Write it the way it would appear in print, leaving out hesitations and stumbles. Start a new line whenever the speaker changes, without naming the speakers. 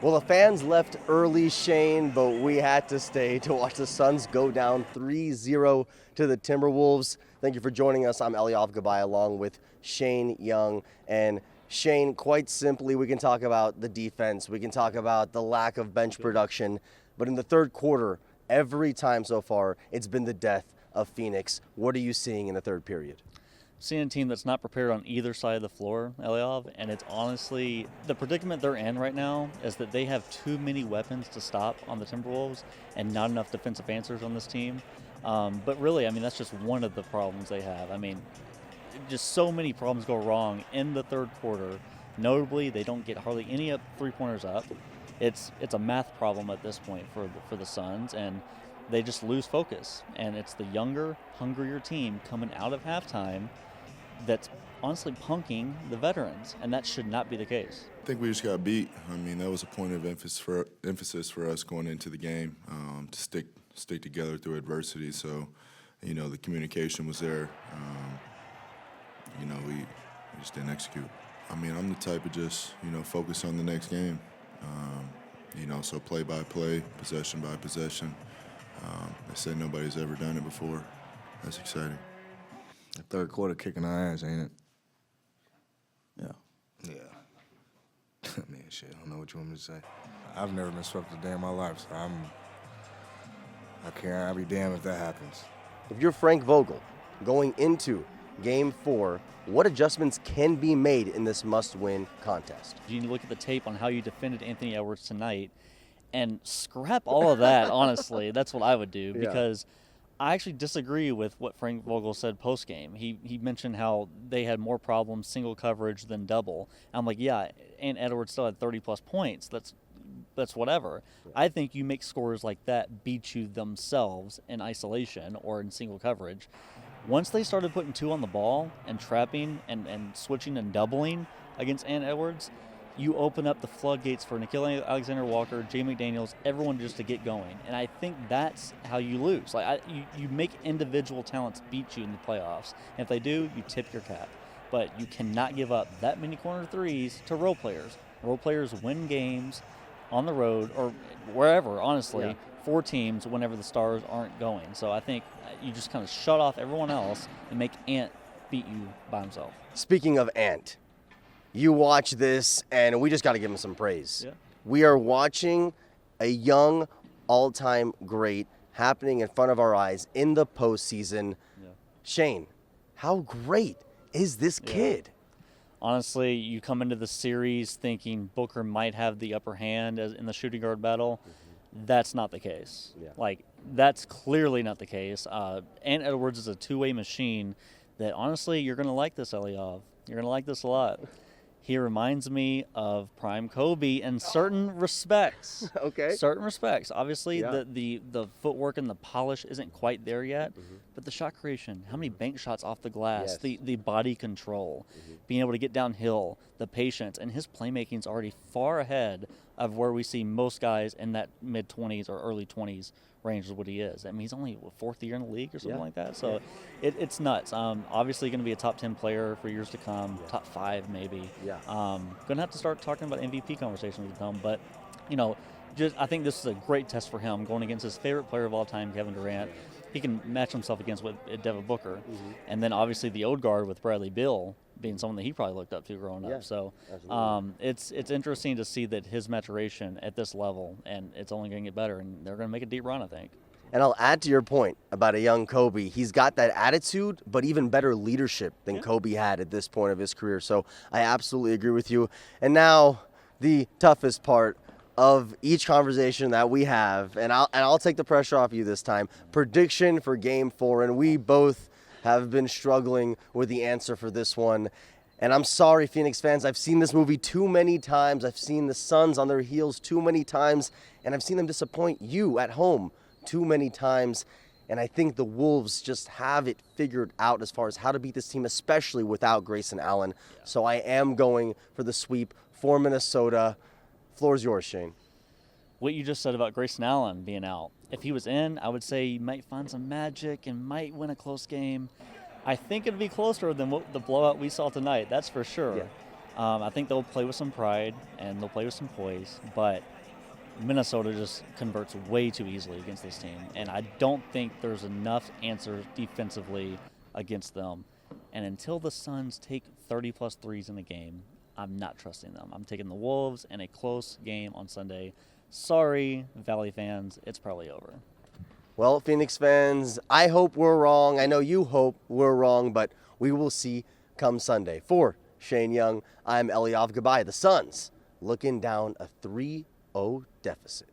Well, the fans left early, Shane, but we had to stay to watch the Suns go down 3-0 to the Timberwolves. Thank you for joining us. I'm Eliav Gabay along with Shane Young. And Shane, quite simply, we can talk about the defense. We can talk about the lack of bench production. But in the third quarter, every time so far, it's been the death of Phoenix. What are you seeing in the third period?
Seeing a team that's not prepared on either side of the floor, Eliav, and it's honestly, the predicament they're in right now is that they have too many weapons to stop on the Timberwolves and not enough defensive answers on this team. But really, I mean, that's just one of the problems they have. I mean, just so many problems go wrong in the third quarter. Notably, they don't get hardly any three-pointers up. It's a math problem at this point for the Suns, and they just lose focus. And it's the younger, hungrier team coming out of halftime that's honestly punking the veterans, and that should not be the case.
I think we just got beat. I mean, that was a point of emphasis for us going into the game, to stick together through adversity. So, the communication was there. We just didn't execute. I mean, I'm the type of just, focus on the next game. So play by play, possession by possession. They said nobody's ever done it before. That's exciting.
The third quarter kicking our ass, ain't it? Yeah. Man, shit, I don't know what you want me to say. I've never been swept a day in my life, so I'll be damned if that happens.
If you're Frank Vogel going into Game 4, what adjustments can be made in this must-win contest?
You need to look at the tape on how you defended Anthony Edwards tonight and scrap all of that, honestly. That's what I would do, because I actually disagree with what Frank Vogel said post-game. He mentioned how they had more problems single coverage than double. I'm like, yeah, and Edwards still had 30-plus points. That's whatever. I think you make scorers like that beat you themselves in isolation or in single coverage. Once they started putting two on the ball and trapping and switching and doubling against Ant Edwards, you open up the floodgates for Nickeil Alexander-Walker, Jay McDaniels, everyone just to get going. And I think that's how you lose. You make individual talents beat you in the playoffs. And if they do, you tip your cap. But you cannot give up that many corner threes to role players. Role players win games on the road or wherever, honestly, for teams whenever the stars aren't going. So I think you just kind of shut off everyone else and make Ant beat you by himself.
Speaking of Ant, you watch this, and we just got to give him some praise.
Yeah.
We are watching a young all-time great happening in front of our eyes in the postseason.
Yeah.
Shane, how great is this kid?
Honestly, you come into the series thinking Booker might have the upper hand in the shooting guard battle. That's not the case.
Yeah.
That's clearly not the case. Ant Edwards is a two-way machine that, honestly, you're going to like this, Eliav. You're going to like this a lot. He reminds me of prime Kobe in certain respects.
Okay.
Certain respects. Obviously, the footwork and the polish isn't quite there yet, but the shot creation, how many bank shots off the glass, the body control, being able to get downhill, the patience, and his playmaking's already far ahead of where we see most guys in that mid-20s or early 20s range is what he is. I mean, he's only fourth year in the league or something like that. So it's nuts. Obviously going to be a top 10 player for years to come, top 5 maybe.
Yeah.
Going to have to start talking about MVP conversations with him. But, I think this is a great test for him going against his favorite player of all time, Kevin Durant. He can match himself against Devin Booker. And then obviously the old guard with Bradley Beal being someone that he probably looked up to growing up. So it's interesting to see that his maturation at this level, and it's only going to get better, and they're going to make a deep run, I think.
And I'll add to your point about a young Kobe. He's got that attitude, but even better leadership than Kobe had at this point of his career. So I absolutely agree with you. And now the toughest part of each conversation that we have, and I'll take the pressure off you this time. Prediction for Game 4, and we both have been struggling with the answer for this one. And I'm sorry, Phoenix fans, I've seen this movie too many times. I've seen the Suns on their heels too many times, and I've seen them disappoint you at home too many times. And I think the Wolves just have it figured out as far as how to beat this team, especially without Grayson Allen. So I am going for the sweep for Minnesota. Floor's yours, Shane.
What you just said about Grayson Allen being out, if he was in, I would say he might find some magic and might win a close game. I think it'd be closer than the blowout we saw tonight, that's for sure. I think they'll play with some pride and they'll play with some poise, but Minnesota just converts way too easily against this team, and I don't think there's enough answers defensively against them. And until the Suns take 30-plus threes in a game, I'm not trusting them. I'm taking the Wolves in a close game on Sunday. Sorry, Valley fans, it's probably over.
Well, Phoenix fans, I hope we're wrong. I know you hope we're wrong, but we will see come Sunday. For Shane Young, I'm Eliav. Goodbye. The Suns looking down a 3-0 deficit.